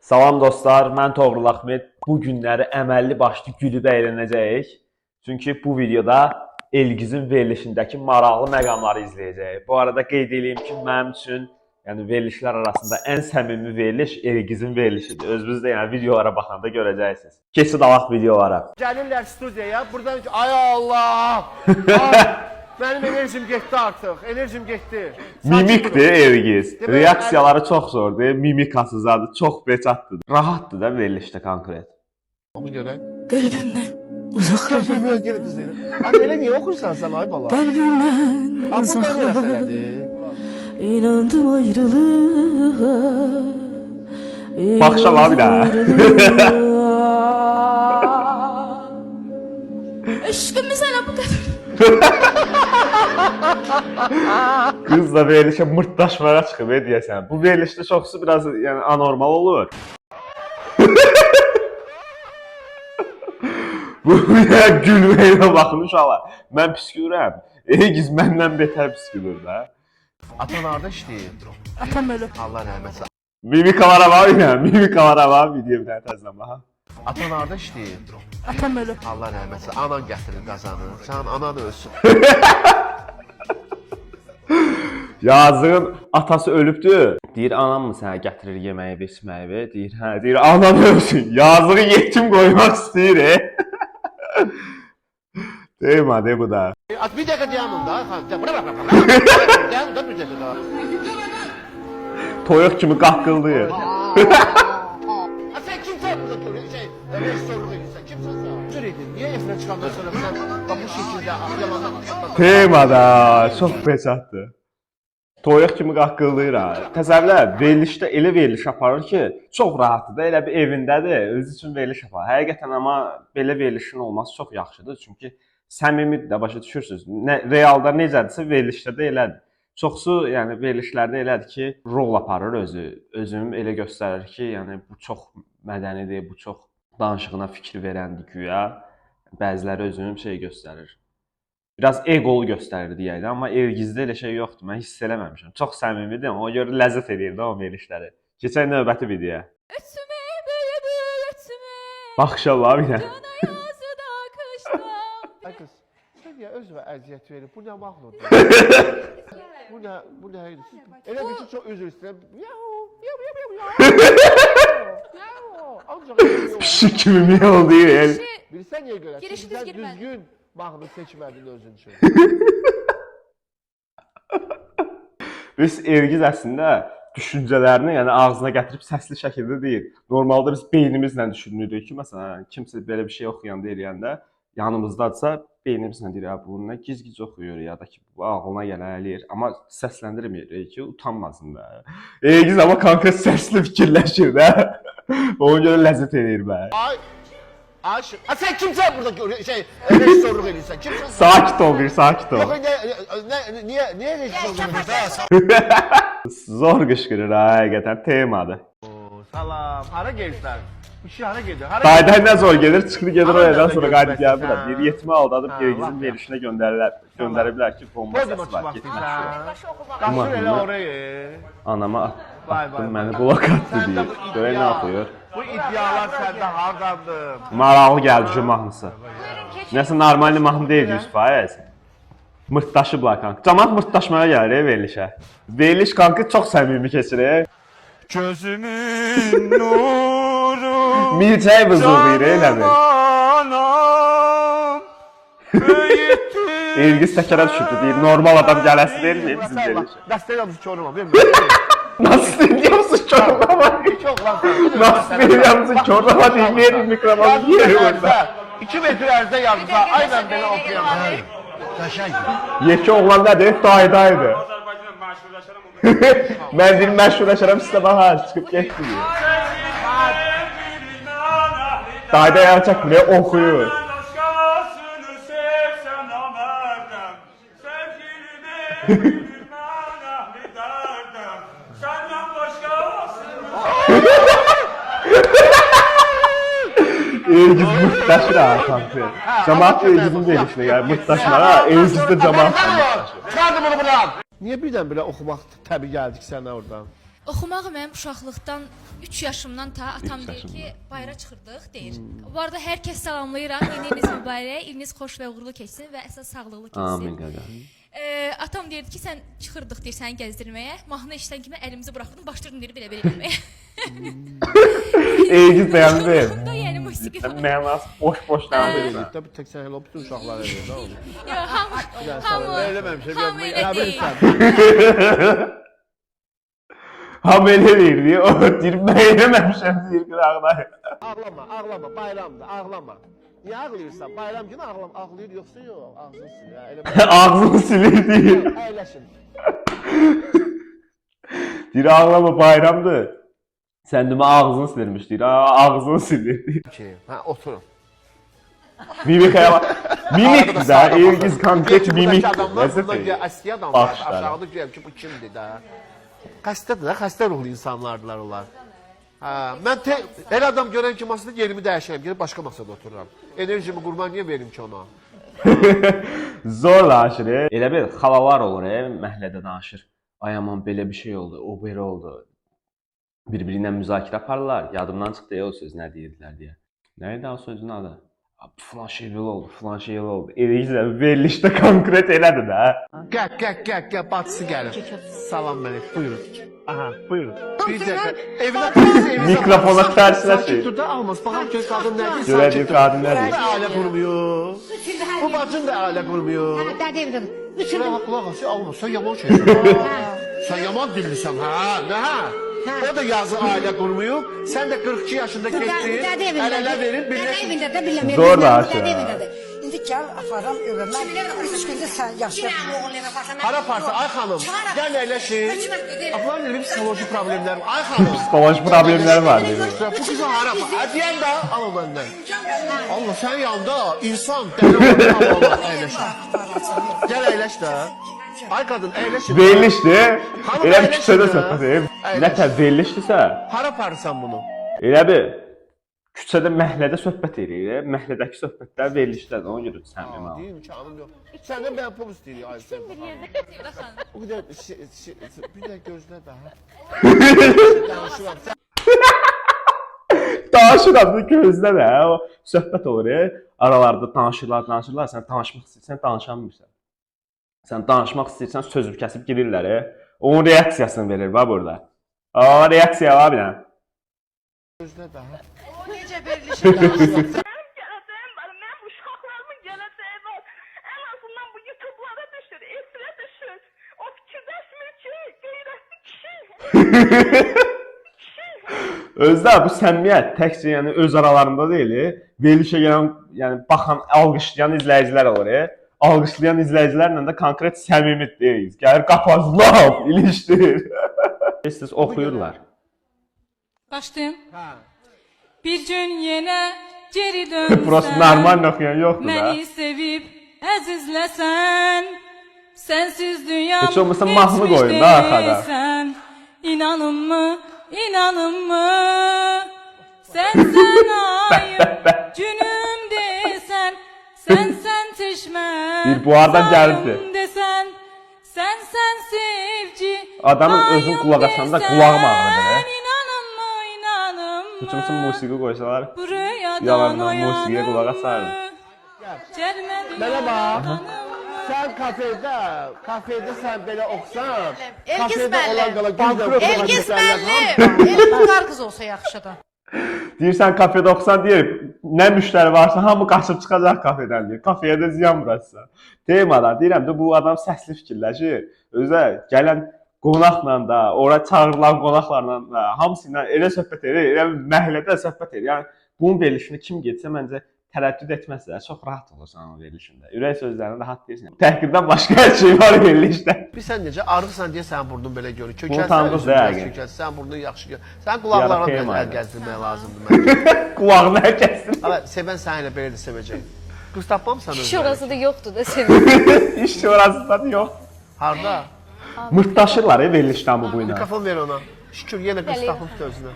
Salam dostlar, mən Toğrul Ahmet. Bu günləri əməlli başlı gülüb əylənəcəyik. Çünki bu videoda Elgizin verilişindəki maraqlı məqamları izləyəcəyik. Bu arada qeyd edeyim ki, mənim üçün verilişlər arasında ən səmimi veriliş Elgizin verilişidir. Özünüz də videolara baxanda görəcəksiniz. Keçid alaq videolara. Gəlirlər studiyaya, buradan ki, ay Allah! Mənim enerjim getdi artıq, enerjim getdi. Mimikdir Elgiz. Reaksiyaları çox zordur, mimikası zadı çox beçatdır. Rahatdır da verilişdə konkret. Onu görək. Qəlbimdən uzaqlaşma. Qəlbimdən gəlib izləyirəm. Ay, elə niyə oxursan sən, ay bala? Qəlbimdən Bu da nə uzaqlaşma. məsələdir? İnandım ayrılığa. Baxışa var bir daha. Eşqim sənə bu qədər. Qızla verilişə mırtdaşmağa çıxıb deyəsən. Bu verilişdə çoxsu biraz anormal olur. Bu gülməyinə baxın uşaqlar. Mən püskürürəm. Elgiz məndən betər püskürür də. Atan harada işləyir? Atam ölüb. Allah rəhmət eylesin. Mimikalara var mimikalara var video bir dənə təzələn baxa. Atan harada işləyir? Atam ölüb. Allah rəhmət eylesin. Anan gətirir qazanı. Sən anan ölsün. Yazığın atası ölübdür. Deyir anam mı sənə gətirir yeməyi, içməyi? Deyir hə, deyir anan ölsün. Yazığı yetim qoymaq istəyir. Deyim bu da. Bir dəqiqə dayanın da. Dayan da bir dəqiqə daha. Toyuq kimi qaqqıldayır. Sən kimsən burada restoranı edirsən? Kimsən sən? Cür edin. Niyə efirə çıxandan sonra sən bu şəkildə yalandan çıxartmadın? Temada çox beçatdır. Toyuq kimi qaqqıldayır ha. Təsəvvürlə verilişdə elə veriliş aparır ki, çox rahatdır da, elə bir evindədir, özü üçün veriliş aparır. Həqiqətən amma belə verilişin olması çox yaxşıdır. Çünki səmimidir də, başa düşürsünüz. Realda necədirsə verilişdə də elədir. Çoxsu verilişlərdə elədir ki, rol aparır özüm elə göstərir ki, bu çox mədənidir, bu çox danışığına fikir verəndir güya. Bəziləri özünün göstərir. Biraz egolu göstərir deyək, amma Elgizdə elə şey yoxdur. Mən hiss eləməmişəm. Çox səmimidir, ona görə ləzzət edir də o verilişləri. Keçək növbəti videoya. Ötümə böyüdü, ötümə. Baxışa var bir dənə. Yazıda qışda. Ay qız, sən niyə özünə əziyyət verir? Bu nə mahnıdır? Bu nə idi? Elə bir ki, çox üzr istəyirəm. Ancaq Pişik kimi miyol deyir. bilsən niyə görə? Girişi Sən düz girmədi. düzgün mahnı seçmədin özün üçün. Biz Elgiz əslində düşüncələrini ağzına gətirib səsli şəkildə deyir. Normalda biz beynimizlə düşünürük ki, məsələn, kimsə belə bir şey oxuyanda, eləyəndə yanımızdadsa beynimizlə deyir, bu nə giz-giz oxuyur ya da ki, bu ağlına gələliyir. Amma səsləndirmirik ki, utanmasın da. Elgiz amma konkret səsli fikirləşir də. Ona görə ləzzət edir bə. Ay, sən kimsən burada rejissorluq edirsən? Kimsən? Sakit ol bir, sakit ol. Yox, niyə rejissorluq edirsən? Zor qışqırır ha, həqiqətən temadır. Salam, hara gelirsən? Bu kişi hara gedir? Daydan nə zor gedir, çıxır gedir Hara oradan gedir, sonra qayıdıb gəlir bura. hə. Bir yetimi aldadıb Hə, Elgizin lap verilişinə göndəriblər ki, bomba Podiuma səsi var, çıxmaq getmək istəyirsən? Qaçır elə oraya. Anama Vay, atdım, vay, məni vay. blok attı Səndə deyir. bu Görək nə iddia- yapıyor. Bu iddialar səndə hardandır? Maraqlı gəldi şu mahnısı. Nəsə normal mahnı deyil 100%. Mırtdaşıblar kanka. Cəmaət mırtdaşmaya gəlir verilişə. Veriliş kanka çox səmimi keçirir. Gözümün nuru Milçək vızıldayır elə mi? Anam Böyüttü Elgiz təkərə düşübdü deyir. Normal adam gələsi deyilmi bizim verilişə? Dəstək yapmışsın çoruma, vermə. Nasıl ediyorsun çorlama? Çox lan sən. Nasıl ediyorsun çorlama deyil. Verin mikrofonu yeri orada. 2 metr ərzdə yazsa, aynen belə oxuyamam. Yeki oğlan nədir? Daydaydı. Azərbaycanla məşhurlaşaram Mən deyim məşhurlaşaram sizə baxa çıxıb getdi. Dayda yer çəkmir, oxuyur. Başqasını sevsən namərdəm Sevgilimi bilmən əhli dərdəm Səndən başqasını Elgiz mırtdaşır ha kanka. Cəmaət Elgizin verilişinə gəlir. Mırtdaşlar ha. Elgizdə cəmaət mırtdaşır. Çıxardım bunu buradan. Niyə birdən belə oxumaq təbii gəldik sənə oradan? Oxumaq mənim uşaqlıqdan 3 yaşımdan ta atam deyir ki, yaşından. bayra çıxırdıq deyir. Bu arada hər kəs salamlayıram. Yeni iliniz mübarək, iliniz xoş və uğurlu keçsin və əsas sağlıqlı Amin keçsin. qədər. Atam deyirdi ki, sən çıxırdıq deyir səni gəzdirməyə. Mahnı eşidən kimi əlimizi buraxdın, başladın deyir belə eləməyə. Eygiz dayandı. Da yəni musiqi. Mənası boş dayandı. Tabii tek sen hele bütün uşaklar ediyor. Ne olur? Yox, hamı Söylememişim. hamı elə Ya deyil. bilirsen. Ham elə deyir, o deyir, mən eləməmişəm deyir qırağına. Ağlama. Bayramda ağlama. Niye ağlıyorsan? Bayram günü ağlıyor yoksa yok. Ağzını sil ya. Ağzını silir deyir. Eyleşin. Deyir, ağlama bayramdır. Sən demə ağzını silirmiş deyir, ağzını silir deyir. Ha oturun. Mimik ya. Mimik də, Eygiz konkret mimik. Adamlar Nəsə bunlar deyir. eski adamlar. Başlar. Aşağıda güya ki bu kimdir də. Xəstədir də, xəstə ruhlu insanlardılar onlar. Ha, mən elə adam görən ki masada yerimi dəyişirəm, gedib başqa masada otururam. Enerjimi qurban niyə verim ki ona? Zor danışır. Elə bir xalalar olur, məhəllədə danışır. Ay aman belə bir şey oldu, o belə oldu. Bir-birinə müzakirə aparırlar. Yadımdan çıxdı o söz nə deyirdilər deyə. Nə idi o sözün adı? Falan şey belə oldu, falan şey belə oldu. Eləyicilər verilişdə konkret elədir də. Gəl, bacısı gəlir. Salam mələk, buyurun. Aha, buyurun. Bir dəqiqə. Evinə Mikrofona tərsinə şey. Dur da almaz. Baxaq gör qadın nədir? Görəcək qadın Bu nədir? da ailə qurmuyor. Bu bacın da ailə qurmuyor. Şuraya qulaq as, alma. Sən yaman şeysən. Sən yaman dillisən, ha? Nə ha? O da yazı ailə qurmuyor. Sən də 42 yaşında getdin. Əl-ələ verib birləşin. Zor danışır. İndi gəl aparam öyrənmə. 3 gündə sən yaşa. Hara aparsa, ay xanım, gəl əyləşin. Ablam dedim, psixoloji problemlər var. Ay xanım. Psixoloji problemləri var dedi. Bu kızı hara apar? Deyən də, al o məndən. Allah, sən yanda insan, dəli olur, Allah, əyləşin. Gəl əyləş də. Ay qadın, əyləşin. Verilişdir. Xanım, Elə bir əyləşin küçədə də. söhbət edib. Əyləş. Nətər verilişdirsə, Hara aparırsan bunu? elə bir küçədə məhəllədə söhbət edirik. Məhlədəki söhbətlər verilişdədir. Ona görə səmimi al. Deyim ki, anım yox. Səndən mən pul istəyirik, ay sən. O qədər, bir də gözlə də, ha. Danışıram. Danışıram da gözlə də. O söhbət olur. Aralarda danışırlar. Sən danışmaq istəyirsən, danışamırsan. Sən danışmaq istəyirsən, sözü kəsib girirlər. Onun reaksiyasını verir bax burada. Reaksiya var bir dənə. Gözlə də, ha. Benim geleceğim var, benim uşaklarımın geleceği var. En azından bu YouTube'lara düşür, esire düşür. O fikirdeşmir ki, gayretli kişi. Özdə bu səmimiyyət təkcə yəni öz aralarında deyil, verilişə gələn, yəni baxan, alqışlayan izləyicilər olur. Alqışlayan izləyicilərlə də konkret səmimi deyirik. Gəlir qapazlab, ilişdirir. Siz oxuyurlar. Başlayım. Ha. Bir gün yenə geri dönsən. Burası normal oxuyan yoxdur da. Məni sevib əzizləsən. Sənsiz dünyam Heç olmasa mahnı qoyun da arxada. deyilsən. İnanınmı, inanınmı? Sənsən ayım, günüm desən. Sənsən çeşməm, Bir buhardan gəldi. sayım desən. Sənsən sevgi, Adamın özün ayım qulaq asanda desən. qulağım ağrıdır. İnanınmı, inanınmı? Heç olmasa musiqi qoysalar, Buradan yalandan musiqiyə qulaq asardım. Mənə bax. Sən kafedə sən belə oxusan, kafedə olan qala gündə Elgiz bəlli. El bunlar qız olsa yaxşıdır. Deyirsən kafedə oxusan deyir, nə müştəri varsa hamı qaçıb çıxacaq kafedən deyir. Kafeyə də ziyan burası. Temadan deyirəm də bu adam səsli fikirləşir. Özə gələn qonaqla da, ora çağırılan qonaqlarla da hamısı ilə elə söhbət edir, elə məhəllədə söhbət edir. Yəni bunun verilişini kim getsə məncə tərəddüd etməzlər. Çox rahat olursan o verilişində. Ürək sözlərini rahat deyirsən. Təhqirdən başqa hər şey var verilişdə. Bir sən necə arıqsan deyə sən burnun belə görür. Bunu tanıdınız da yəqin. Sən burnun yaxşı gör. Sən qulaqlarına Ya da biraz əl PM gəzdirmək lazımdır məncə. Qulağını hər kəssin. Ala sevən səni elə belə də sevəcək. Qız tapmamısan özünə. İş orası da yoktu da senin. İş orasında yox. Harda? Mırtdaşırlar verilişdən bu ilə. Mikrofon ver ona. Şükür yenə qız tapıb özünə.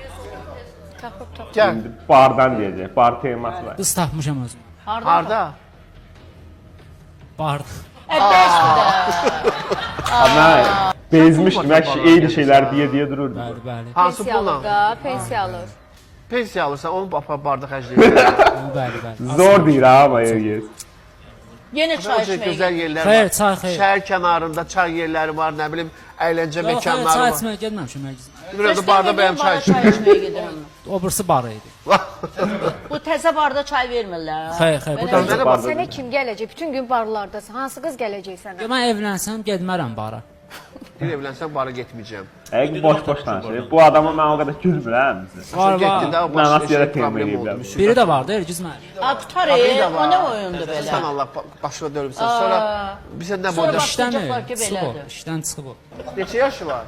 Tapıp tapıp. Gəl. İndi bardan deyəcək. Bar teması var. Qız tapmışam özüm. Harda? Barda. Ana, bezmişdim. Hər şey eyni şeylər deyə dururdu. Bəli, bəli. Hansı Pensiya alır pulla? da, pensiya alır. Pensiya alırsan, onu barda xərcləyirsən. Bəli, bəli. Zor deyir ha amma Ergiz. Yenə çay Çox içməyə gözəl yerlər Xeyr, var. çay xeyr. Şəhər kənarında çay yerləri var, nə bilim, əyləncə Yox, xeyr, məkanları çay var. içməyə getməmişəm. Burada barda bəyəm çay çay içmək. içməyə gedirəm. O birisi bar idi. Bu təzə barda çay vermirlər. Xeyr, xeyr. Belə Burada Mənə bax. Sənə kim gələcək? Bütün gün barlardasın. Hansı qız gələcək sənə? mən evlənsəm getmərəm bara. Bir evlənsəm bara getməyəcəm. Həqiqi boş danışır. Bu adama mən o qədər gülmürəm. Var, Getdi də var. o Mənası baş yerə eşit problemi təmin oldu. ediblər. Biri də vardı, Ergiz müəllim. Aktar Biri də o var. nə oyundur belə? Sən Allah başına dönümsən. Sonra bizə nə Sonra boyda baş- İşdəmir, Başlayacaqlar ki, çıxıb o, belədir. işdən çıxıb o. neçə yaşı var?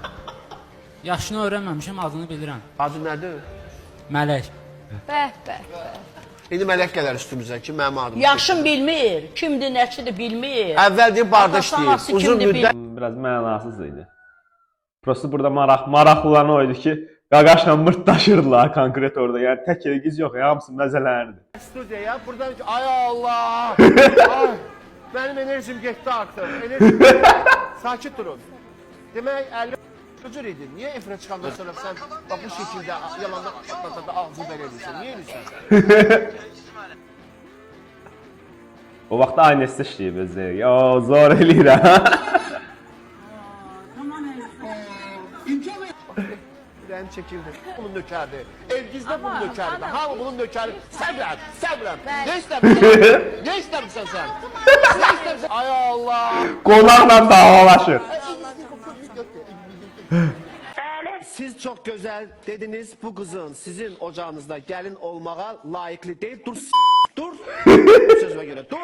Yaşını öyrənməmişəm, adını bilirəm. Adı nədir? Mələk. Bəh, bəh. İndi mələk gələr üstümüzə ki, mənim adım. Yaşın bilmir, kimdir, nəçidir bilmir. Əvvəl deyib barda Atası, işləyir. anası Uzun kimdir, müddət Biraz mənasız idi. Prosta burada maraqlı olan o idi ki, qaqaşla mırtdaşırdılar konkret orada. Yəni tək Ergiz yox, hamısı məzələrdi. studiyaya buradan ki, ay Allah! Ay, mənim enerjim getdi artıq. Enerjim sakit durun. Demək 50 Qıcır idin. Niyə efirə çıxandan sonra sən bax bu şəkildə yalandan atlatada ağzı belə edirsən? Niyə edirsən? O vaxt aynəsi işləyib özü. Yo, zor eləyirəm. Ürəyim çəkildi. Bunun nökərdir. Elgiz də bunun nökəridir. Hamı bunun nökəri. Səbrəm, səbrəm. Nə istəmirsən? Nə istəmirsən sən? Nə istəmirsən? Ay Allah! Qonaqla davalaşır. Siz çox gözəl dediniz, bu qızın sizin ocağınızda gəlin olmağa layiqli deyil. Dur, dur. Sözümə görə, dur.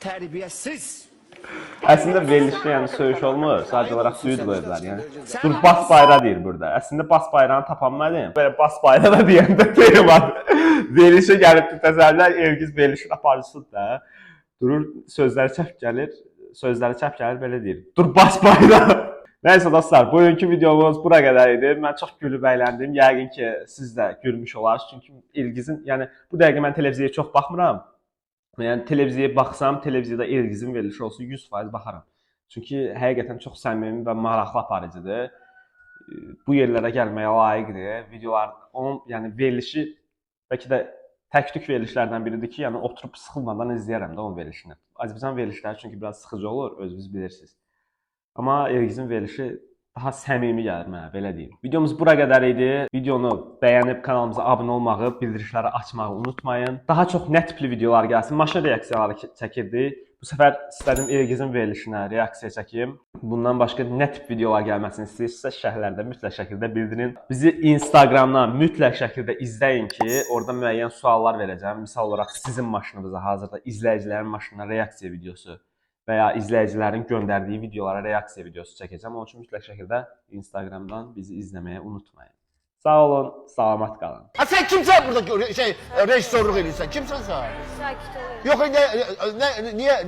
Tərbiyəsiz. Əslində verilişdə yəni söyüş olmur, sadəcə olaraq suyu qoyublar. Yəni dur bas bayra deyir burada. Əslində bas bayrağını tapanmadım. Belə bas bayrağı da deyəndə deyim var. Verilişə gəlib təsəvvürlər Ergiz verilişin aparıcısıdır da. Durur sözləri çəp gəlir belə deyir. Dur bas bayrağı. Nəysə dostlar, bugünkü videomuz bura qədər idi. Mən çox gülüb əyləndim. Yəqin ki, siz də gülmüş olarsınız. Çünki Ergizin, yəni bu dəqiqə mən televiziyaya çox baxmıram. Yəni televiziyaya baxsam, televiziyada Ergizin verilişi olsa 100% baxaram. Çünki həqiqətən çox səmimi və maraqlı aparıcıdır. Bu yerlərə gəlməyə layiqdir. Videolar onun yəni verilişi bəlkə də tək-tük verilişlərdən biridir ki, yəni oturub sıxılmadan izləyərəm də onun verilişini. Azərbaycan verilişləri çünki biraz sıxıcı olur, özünüz bilirsiniz. Amma Ergizin verilişi daha səmimi gəlir mənə, belə deyim. Videomuz bura qədər idi. Videonu bəyənib kanalımıza abunə olmağı, bildirişləri açmağı unutmayın. Daha çox nə tipli videolar gəlsin. Maşın reaksiyaları çəkirdik. Bu səfər istədim Ergizin verilişinə reaksiya çəkim. Bundan başqa nə tip videolar gəlməsini istəyirsinizsə şərhlərdə mütləq şəkildə bildirin. Bizi Instagramdan mütləq şəkildə izləyin ki, orada müəyyən suallar verəcəm. Misal olaraq sizin maşınınıza hazırda izləyicilərin maşınına reaksiya videosu və ya izləyicilərin göndərdiyi videolara reaksiya videosu çəkəcəm. Onun üçün mütləq şəkildə Instagramdan bizi izləməyi unutmayın. Sağ olun, salamat qalın. Sən kimsən burada rejissorluq edirsən? Kimsən sən? Sakit ol. Yox, niyə